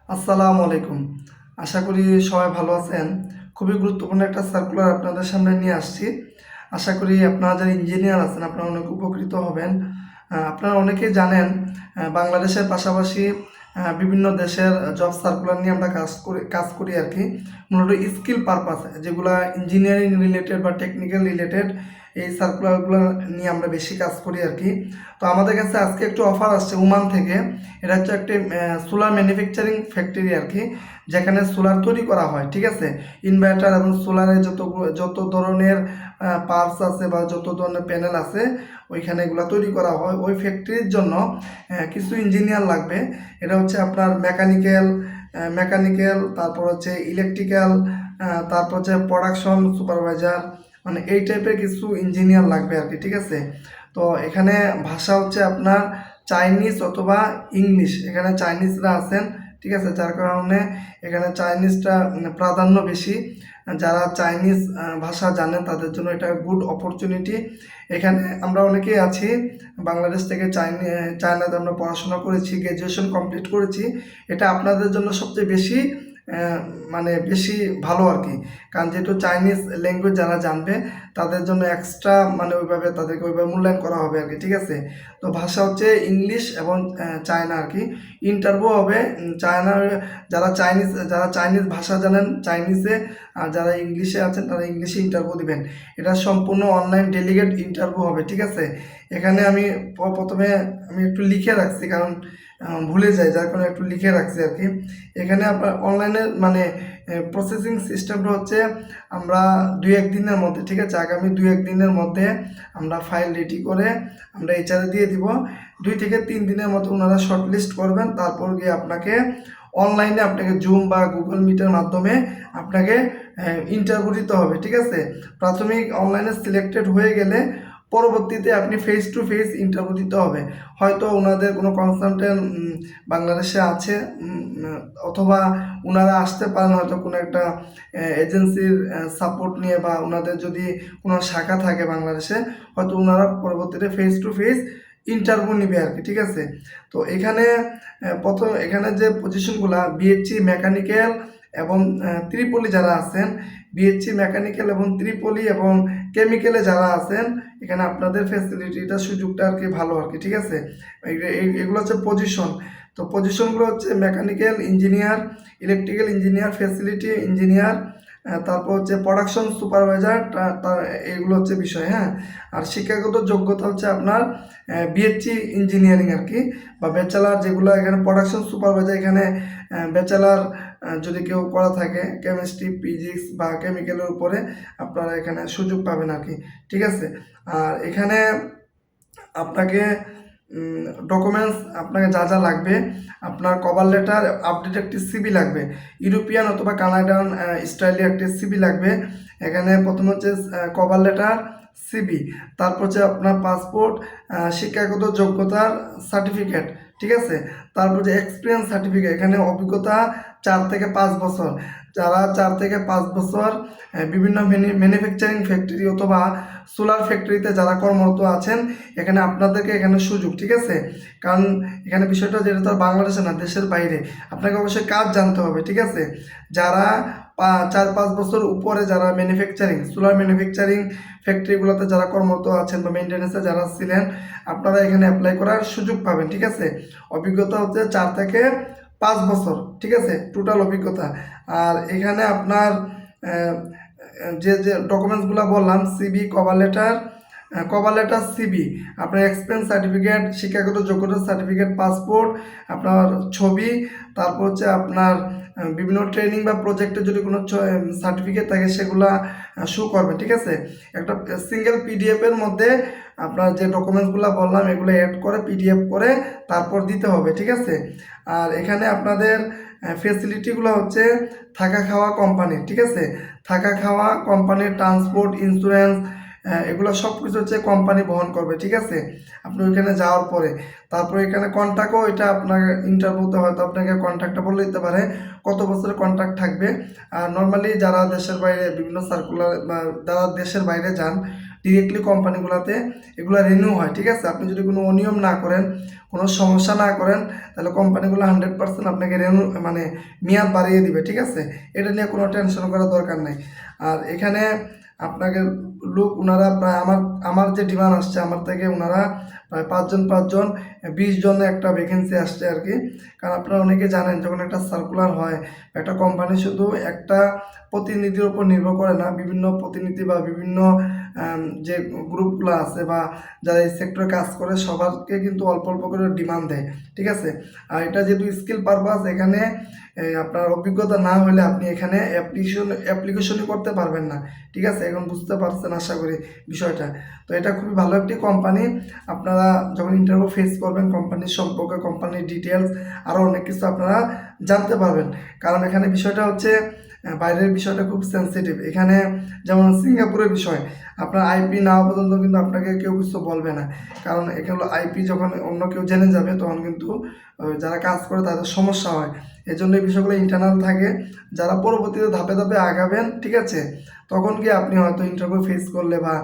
আসসালামু আলাইকুম। আশা করি সবাই ভালো আছেন। খুবই গুরুত্বপূর্ণ একটা সার্কুলার আপনাদের সামনে নিয়ে আসছি। আশা করি আপনারা যারা ইঞ্জিনিয়ার আছেন আপনারা অনেক উপকৃত হবেন। আপনারা অনেকেই জানেন বাংলাদেশের পাশাপাশি বিভিন্ন দেশের জব সার্কুলার নিয়ে আমরা কাজ করি আর কি। মূলত স্কিল পারপাস যেগুলা ইঞ্জিনিয়ারিং রিলেটেড বা টেকনিক্যাল রিলেটেড এই সার্কুলারগুলো নিয়ে আমরা বেশি কাজ করি আর কি। তো আমাদের কাছে আজকে একটু অফার আসছে ওমান থেকে। এটা হচ্ছে একটি সোলার ম্যানুফ্যাকচারিং ফ্যাক্টরি আর কি, যেখানে সোলার তৈরি করা হয়, ঠিক আছে। ইনভার্টার এবং সোলারের যত ধরনের পার্টস আছে বা যত ধরনের প্যানেল আছে ওইখানে এগুলো তৈরি করা হয়। ওই ফ্যাক্টরির জন্য কিছু ইঞ্জিনিয়ার লাগবে। এটা হচ্ছে আপনার মেকানিক্যাল, তারপর হচ্ছে ইলেকট্রিক্যাল, তারপর হচ্ছে প্রোডাকশন সুপারভাইজার, মানে এই টাইপের কিছু ইঞ্জিনিয়ার লাগবে আর কি, ঠিক আছে। তো এখানে ভাষা হচ্ছে আপনার চাইনিজ অথবা ইংলিশ। এখানে চাইনিজরা আছেন, ঠিক আছে, যার কারণে এখানে চাইনিজটা প্রাধান্য বেশি। যারা চাইনিজ ভাষা জানেন তাদের জন্য এটা গুড অপরচুনিটি। এখানে আমরা অনেকেই আছি বাংলাদেশ থেকে চায়নাতে আমরা পড়াশোনা করেছি, গ্র্যাজুয়েশন কমপ্লিট করেছি। এটা আপনাদের জন্য সবচেয়ে বেশি মানে বেশি ভালো আর কি। কারণ যেহেতু চাইনিজ ল্যাঙ্গুয়েজ যারা জানবে তাদের জন্য এক্সট্রা মানে ওইভাবে তাদেরকে ওইভাবে মূল্যায়ন করা হবে আর কি, ঠিক আছে। তো ভাষা হচ্ছে ইংলিশ এবং চায়না আর কি। ইন্টারভিউ হবে চায়নার যারা চাইনিজ ভাষা জানেন চাইনিজে, আর যারা ইংলিশে আছেন তারা ইংলিশে ইন্টারভিউ দিবেন। এটা সম্পূর্ণ অনলাইন ডেলিগেট ইন্টারভিউ হবে, ঠিক আছে। এখানে আমি প্রথমে একটু লিখে রাখছি, কারণ ভুলে যাই, যার কারণে একটু লিখে রাখছি আর কি। এখানে আপনার অনলাইনের মানে প্রসেসিং সিস্টেমটা হচ্ছে আমরা 2-1 দিনের মধ্যে, ঠিক আছে, আগামী 2-1 দিনের মধ্যে আমরা ফাইল রেডি করে আমরা এইচআরে দিয়ে দিব। 2 থেকে 3 দিনের মতো ওনারা শর্টলিস্ট করবেন, তারপর গিয়ে আপনাকে অনলাইনে আপনাকে জুম বা গুগল মিটের মাধ্যমে আপনাকে ইন্টারভিউ দিতে হবে, ঠিক আছে। প্রাথমিক অনলাইনে সিলেক্টেড হয়ে গেলে পরবর্তীতে আপনি ফেস টু ফেস ইন্টারভিউ দিতে হবে। হয়তো ওনাদের কোনো কনসালটেন্ট বাংলাদেশে আছে, অথবা ওনারা আসতে পারেন হয়তো কোনো একটা এজেন্সির সাপোর্ট নিয়ে, বা ওনাদের যদি কোনো শাখা থাকে বাংলাদেশে, হয়তো ওনারা পরবর্তীতে ফেস টু ফেস ইন্টারভিউ নিবে আর কি, ঠিক আছে। তো এখানে এখানে যে পজিশনগুলা বিএসসি মেকানিক্যাল এবং ত্রিপলি যারা আছেন, বিএসসি মেকানিক্যাল এবং ত্রিপলি এবং কেমিক্যালে যারা আছেন, এখানে আপনাদের ফ্যাসিলিটিটা সুযোগটা আর কি ভালো আর কি, ঠিক আছে। এগুলো হচ্ছে পজিশন। তো পজিশনগুলো হচ্ছে mechanical engineer, electrical engineer, facility engineer, তারপর হচ্ছে প্রোডাকশন সুপারভাইজার, এগুলো হচ্ছে বিষয়, হ্যাঁ। আর শিক্ষাগত যোগ্যতা হচ্ছে আপনার বিএসসি ইঞ্জিনিয়ারিং আর কি, বা ব্যাচেলার, যেগুলো এখানে প্রোডাকশন সুপারভাইজার এখানে ব্যাচেলার যদি কেউ করা থাকে কেমিস্ট্রি, ফিজিক্স বা কেমিক্যালের উপরে, আপনারা এখানে সুযোগ পাবেন আর কি, ঠিক আছে। আর এখানে আপনাকে ডকুমেন্টস আপনাকে যা যা লাগবে, আপনার কভার লেটার, আপডেট একটি সিবি লাগবে, ইউরোপিয়ান অথবা কানাডান স্টাইলে একটি সিবি লাগবে। এখানে প্রথমে হচ্ছে কভার লেটার, সিবি, তারপর হচ্ছে আপনার পাসপোর্ট, শিক্ষাগত যোগ্যতার সার্টিফিকেট, ঠিক আছে। তারপর যে এক্সপিরিয়েন্স সার্টিফিকেট, এখানে অভিজ্ঞতা 4 থেকে 5 বছর। যারা 4 থেকে 5 বছর বিভিন্ন ম্যানুফ্যাকচারিং ফ্যাক্টরি অথবা সোলার ফ্যাক্টরিতে যারা কর্মরত আছেন, এখানে আপনাদেরকে এখানে সুযোগ, ঠিক আছে। কারণ এখানে বিষয়টা যেটা তো বাংলাদেশে না, দেশের বাইরে, আপনাকে অবশ্যই কাজ জানতে হবে, ঠিক আছে। যারা 4-5 বছর উপরে যারা সোলার ম্যানুফ্যাকচারিং ফ্যাক্টরিগুলোতে যারা কর্মরত আছেন বা মেনটেন্যান্সে যারা ছিলেন, আপনারা এখানে অ্যাপ্লাই করার সুযোগ পাবেন, ঠিক আছে। অভিজ্ঞতা হচ্ছে 4 থেকে 5 বছর, ঠিক আছে, টোটাল অভিজ্ঞতা। আর এখানে আপনার যে ডকুমেন্টসগুলো বললাম, সিবি, কভার লেটার, সিবি, আপনার এক্সপেরিয়েন্স সার্টিফিকেট, শিক্ষাগত যোগ্যতা সার্টিফিকেট, পাসপোর্ট, আপনার ছবি, তারপর হচ্ছে আপনার বিভিন্ন ট্রেনিং বা প্রজেক্টে যদি কোনো সার্টিফিকেট থাকে সেগুলা শো করবে, ঠিক আছে। একটা সিঙ্গেল পিডিএফের মধ্যে আপনার যে ডকুমেন্টসগুলো বললাম এগুলো অ্যাড করে পিডিএফ করে তারপর দিতে হবে, ঠিক আছে। আর এখানে আপনাদের ফেসিলিটিগুলো হচ্ছে থাকা খাওয়া কোম্পানির, ঠিক আছে। থাকা খাওয়া কোম্পানির, ট্রান্সপোর্ট, ইন্স্যুরেন্স, এগুলো সব কিছু হচ্ছে কোম্পানি বহন করবে, ঠিক আছে। আপনি ওইখানে যাওয়ার পরে তারপরে এখানে কন্ট্রাক্টও, এটা আপনার ইন্টারভিউতে হয়তো আপনাকে কন্ট্রাক্টটা বলে দিতে পারে কত বছরের কন্ট্রাক্ট থাকবে। আর নর্মালি যারা দেশের বাইরে বিভিন্ন সার্কুলার বা যারা দেশের বাইরে যান ডিরেক্টলি কোম্পানিগুলোতে এগুলো রিনিউ হয়, ঠিক আছে। আপনি যদি কোনো অনিয়ম না করেন, কোনো সমস্যা না করেন, তাহলে কোম্পানিগুলো 100% আপনাকে রিনিউ মানে মেয়াদ বাড়িয়ে দিবে, ঠিক আছে। এটা নিয়ে কোনো টেনশন করার দরকার নেই। আর এখানে আপনাকে লোক ওনারা প্রায় আমার আমার যে ডিমান্ড আসছে আমার থেকে ওনারা প্রায় পাঁচজন 20 জনের একটা ভ্যাকেন্সি আসছে আর কি। কারণ আপনারা অনেকে জানেন যখন একটা সার্কুলার হয়, একটা কোম্পানি শুধু একটা প্রতিনিধির উপর নির্ভর করে না, বিভিন্ন প্রতিনিধি বা বিভিন্ন যে গ্রুপগুলো আছে বা যারা এই সেক্টরে কাজ করে সবারকে কিন্তু অল্প অল্প করে ডিমান্ড দেয়, ঠিক আছে। আর এটা যেহেতু স্কিল পারপাস, এখানে আপনার অভিজ্ঞতা না হলে আপনি এখানে অ্যাপ্লিকেশনই করতে পারবেন না, ঠিক আছে। এখন বুঝতে পারছেন আশা করি বিষয়টা। তো এটা খুবই ভালো একটি কোম্পানি। আপনারা যখন ইন্টারভিউ ফেস করবেন কোম্পানির সম্পর্কে, কোম্পানির ডিটেলস আরও অনেক কিছু আপনারা জানতে পারবেন। কারণ এখানে বিষয়টা হচ্ছে বাইরের বিষয়টা খুব সেন্সিটিভ। এখানে যেমন সিঙ্গাপুরের বিষয়, আপনার আইপি না হওয়া পর্যন্ত কিন্তু আপনাকে কেউ কিছু বলবে না। কারণ এখানে আইপি যখন অন্য কেউ জেনে যাবে তখন কিন্তু যারা কাজ করে তাদের সমস্যা হয়। এজন্য এই বিষয়গুলো ইন্টারনাল থাকে। যারা পরবর্তীতে ধাপে ধাপে আগাবেন, ঠিক আছে, তখন কি আপনি হয়তো ইন্টারভিউ ফেস করলে বা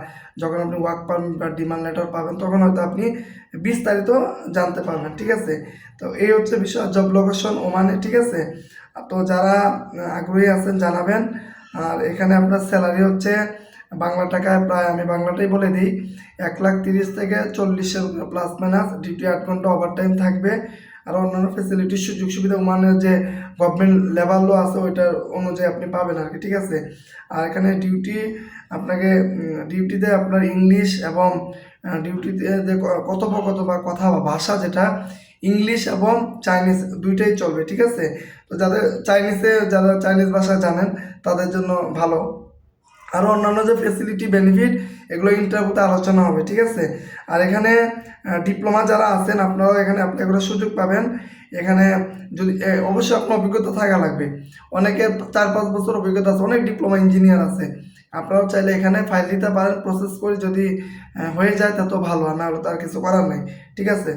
যখন আপনি ওয়ার্ক পারমিট বা ডিমান্ড লেটার পাবেন তখন হয়তো আপনি বিস্তারিত জানতে পারবেন, ঠিক আছে। তো এই হচ্ছে বিষয়, জব লোকেশন ওমানে, ঠিক আছে। তো যারা আগ্রহী আছেন জানাবেন। আর এখানে আপনার স্যালারি হচ্ছে বাংলা টাকায় প্রায়, আমি বাংলাটাই বলে দিই, 1,30,000 থেকে 40-এর প্লাস মাইনাস। ডিউটি 8 ঘন্টা ওভার টাইম থাকবে। আর অন্যান্য ফেসিলিটির সুযোগ সুবিধা ওমানের যে গভর্নমেন্ট লেভেলও আছে ওইটার অনুযায়ী আপনি পাবেন আর কি, ঠিক আছে। আর এখানে আপনাকে ডিউটিতে আপনার ইংলিশ এবং ডিউটিতে যে কথোপকথন বা কথা বা ভাষা যেটা ইংলিশ এবং চাইনিজ দুইটাই চলবে, ঠিক আছে। তো যারা চাইনিজ ভাষা জানেন তাদের জন্য ভালো। আরও অন্যান্য যে ফেসিলিটি বেনিফিট এগুলো ইন্টারভিউতে আলোচনা হবে, ঠিক আছে। আর এখানে ডিপ্লোমা যারা আছেন আপনারাও এখানে অ্যাপ্লাই করার সুযোগ পাবেন। এখানে যদি অবশ্যই আপনার অভিজ্ঞতা থাকা লাগবে। অনেকে 4-5 বছর অভিজ্ঞতা আছে, অনেক ডিপ্লোমা ইঞ্জিনিয়ার আছে। আপনারাও চাইলে এখানে ফাইল দিতে পারেন, প্রসেস করে যদি হয়ে যায় তা তো ভালো, আর না হলে তো আর কিছু করার নেই, ঠিক আছে।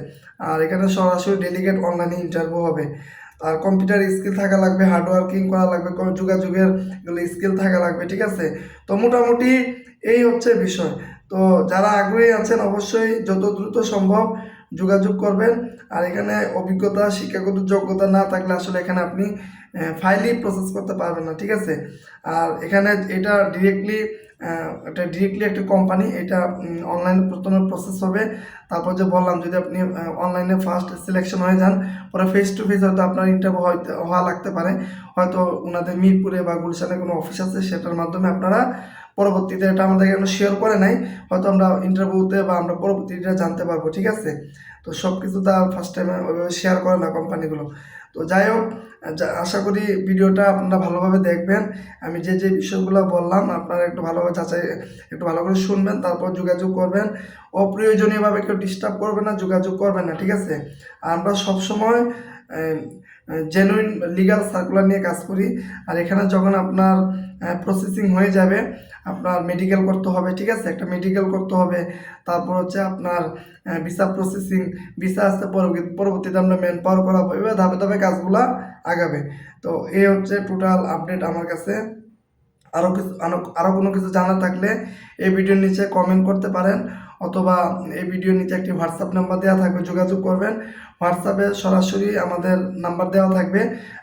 আর এখানে সরাসরি ডেলিগেট অনলাইনে ইন্টারভিউ হবে। আর কম্পিউটার স্কিল থাকা লাগবে, হার্ড ওয়ার্কিং করা লাগবে, যোগাযোগের এগুলো স্কিল থাকা লাগবে, ঠিক আছে। তো মোটামুটি এই হচ্ছে বিষয়। তো যারা আগ্রহী আছেন অবশ্যই যত দ্রুত সম্ভব যোগাযোগ করবেন। আর এখানে অভিজ্ঞতা, শিক্ষাগত যোগ্যতা না থাকলে আসলে এখানে আপনি ফাইলই প্রসেস করতে পারবেন না, ঠিক আছে। আর এখানে এটা ডিরেক্টলি একটা কোম্পানি, এটা অনলাইনে প্রথমে প্রসেস হবে। তারপর যে বললাম যদি আপনি অনলাইনে ফার্স্ট সিলেকশন হয়ে যান, পরে ফেস টু ফেস হয়তো আপনার ইন্টারভিউ হওয়া লাগতে পারে। হয়তো ওনাদের মিরপুরে বা গুলশানে কোনো অফিস আছে, সেটার মাধ্যমে আপনারা পরবর্তীতে, এটা আমাদের এখনো শেয়ার করে নাই, হয়তো আমরা ইন্টারভিউতে বা আমরা পরবর্তীতে জানতে পারবো, ঠিক আছে। তো সব কিছু তো ফার্স্ট টাইমে ওইভাবে শেয়ার করে না কোম্পানিগুলো। তো যাই হোক, আশা করি ভিডিওটা আপনারা ভালোভাবে দেখবেন। আমি যে যে বিষয়গুলো বললাম আপনারা একটু ভালোভাবে একটু ভালো করে শুনবেন, তারপর যোগাযোগ করবেন। অপ্রয়োজনীয়ভাবে কেউ ডিস্টার্ব করবে না, যোগাযোগ করবেন না, ঠিক আছে। আর আমরা সবসময় জেনুইন লিগাল সার্কুলার নিয়ে কাজ করি। আর এখানে যখন আপনার প্রসেসিং হয়ে যাবে, আপনার মেডিকেল করতে হবে, ঠিক আছে, একটা মেডিকেল করতে হবে। তারপর হচ্ছে আপনার ভিসা প্রসেসিং, ভিসা আসতে পরবর্তীতে আমরা ম্যান পাওয়ার করাবো, এবার ধাপে ধাপে কাজগুলা আগাবে। তো এই হচ্ছে টোটাল আপডেট আমার কাছে। আরও কোনো কিছু জানা থাকলে এই ভিডিওর নিচে কমেন্ট করতে পারেন, অথবা এই ভিডিওর নিচে একটি হোয়াটসঅ্যাপ নাম্বার দেওয়া থাকবে, যোগাযোগ করবেন। হোয়াটসঅ্যাপে সরাসরি আমাদের নাম্বার দেওয়া থাকবে,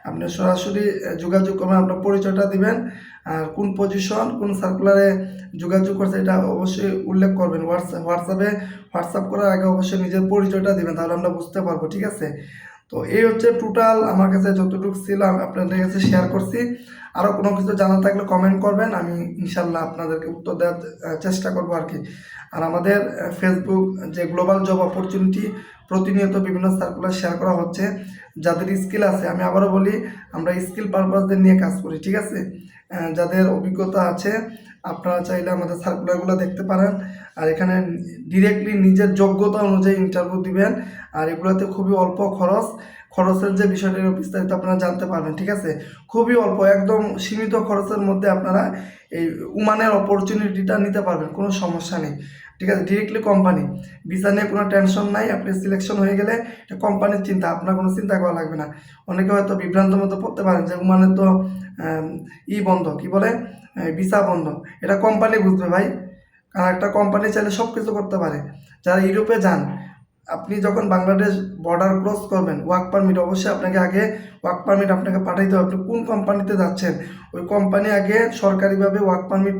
আপনি সরাসরি যোগাযোগ করবেন, আপনার পরিচয়টা দিবেন, আর কোন পজিশন কোন সার্কুলারে যোগাযোগ করছে এটা অবশ্যই উল্লেখ করবেন। হোয়াটসঅ্যাপ করার আগে অবশ্যই নিজের পরিচয়টা দিবেন, তাহলে আমরা বুঝতে পারবো, ঠিক আছে। তো এই হচ্ছে টোটাল আমার কাছে যতটুকু ছিল আমি আপনাদের কাছে শেয়ার করছি। আরও কোনো কিছু জানা থাকলে কমেন্ট করবেন, আমি ইনশাল্লাহ আপনাদেরকে উত্তর দেওয়ার চেষ্টা করবো আর কি। আর আমাদের ফেসবুক যে গ্লোবাল জব অপরচুনিটি, প্রতিনিয়ত বিভিন্ন সার্কুলার শেয়ার করা হচ্ছে। যাদের স্কিল আছে, আমি আবারও বলি, আমরা স্কিল পারপাসদের নিয়ে কাজ করি, ঠিক আছে। যাদের অভিজ্ঞতা আছে আপনারা চাইলে আমাদের সার্কুলারগুলো দেখতে পারেন। আর এখানে ডিরেক্টলি নিজের যোগ্যতা অনুযায়ী ইন্টারভিউ দিবেন। আর এগুলোতে খুবই অল্প খরচের যে বিষয়টা বিস্তারিত আপনারা জানতে পারবেন, ঠিক আছে। খুবই অল্প, একদম সীমিত খরচের মধ্যে আপনারা এই ওমানের অপরচুনিটিটা নিতে পারবেন, কোনো সমস্যা নেই, ঠিক আছে। ডিরেক্টলি কোম্পানি, ভিসা নিয়ে কোনো টেনশন নাই। আপনি সিলেকশন হয়ে গেলে এটা কোম্পানির চিন্তা, আপনার কোনো চিন্তা করা লাগবে না। অনেকে হয়তো বিভ্রান্ত মতো পড়তে পারেন যে ওমানের তো বন্ধ, কি বলে ভিসা বন্ধ, এটা কোম্পানি বুঝবে ভাই। কারণ একটা কোম্পানি চাইলে সব কিছু করতে পারে। যারা ইউরোপে যান, আপনি যখন বাংলাদেশ বর্ডার ক্রস করবেন, ওয়ার্ক পারমিট অবশ্যই আপনাকে আগে ওয়ার্ক পারমিট আপনাকে পাঠাইতে হবে। আপনি কোন কোম্পানিতে যাচ্ছেন, ওই কোম্পানি আগে সরকারিভাবে ওয়ার্ক পারমিট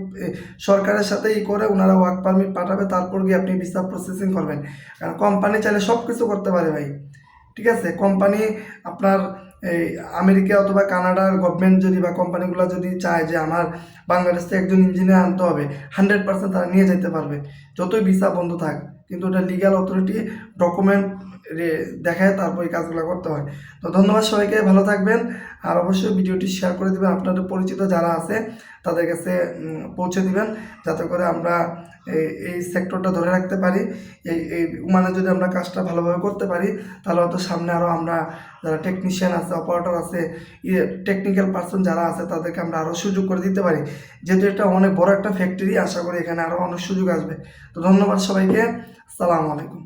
সরকারের সাথে করে ওনারা ওয়ার্ক পারমিট পাঠাবে, তারপর গিয়ে আপনি ভিসা প্রসেসিং করবেন। কারণ কোম্পানি চাইলে সব কিছু করতে পারে ভাই, ঠিক আছে। কোম্পানি আপনার এই আমেরিকা অথবা কানাডার গভর্নমেন্ট যদি বা কোম্পানিগুলো যদি চায় যে আমার বাংলাদেশ থেকে একজন ইঞ্জিনিয়ার আনতে হবে, 100% তারা নিয়ে যেতে পারবে, যতই ভিসা বন্ধ থাক। কিন্তু ওটা লিগ্যাল অথরিটি ডকুমেন্ট দেখায় তারপর এই কাজগুলো করতে হয়। তো ধন্যবাদ সবাইকে, ভালো থাকবেন। আর অবশ্যই ভিডিওটি শেয়ার করে দেবেন, আপনাদের পরিচিত যারা আছে তাদের কাছে পৌঁছে দিবেন, যাতে করে আমরা এই সেক্টরটা ধরে রাখতে পারি। এই মানে যদি আমরা কাজটা ভালোভাবে করতে পারি, তাহলে হয়তো সামনে আরও আমরা যারা টেকনিশিয়ান আছে, অপারেটর আছে, টেকনিক্যাল পার্সন যারা আছে তাদেরকে আমরা আরও সুযোগ করে দিতে পারি। যেহেতু এটা অনেক বড় একটা ফ্যাক্টরি, আশা করি এখানে আরও অনেক সুযোগ আসবে। তো ধন্যবাদ সবাইকে, আসসালামু আলাইকুম।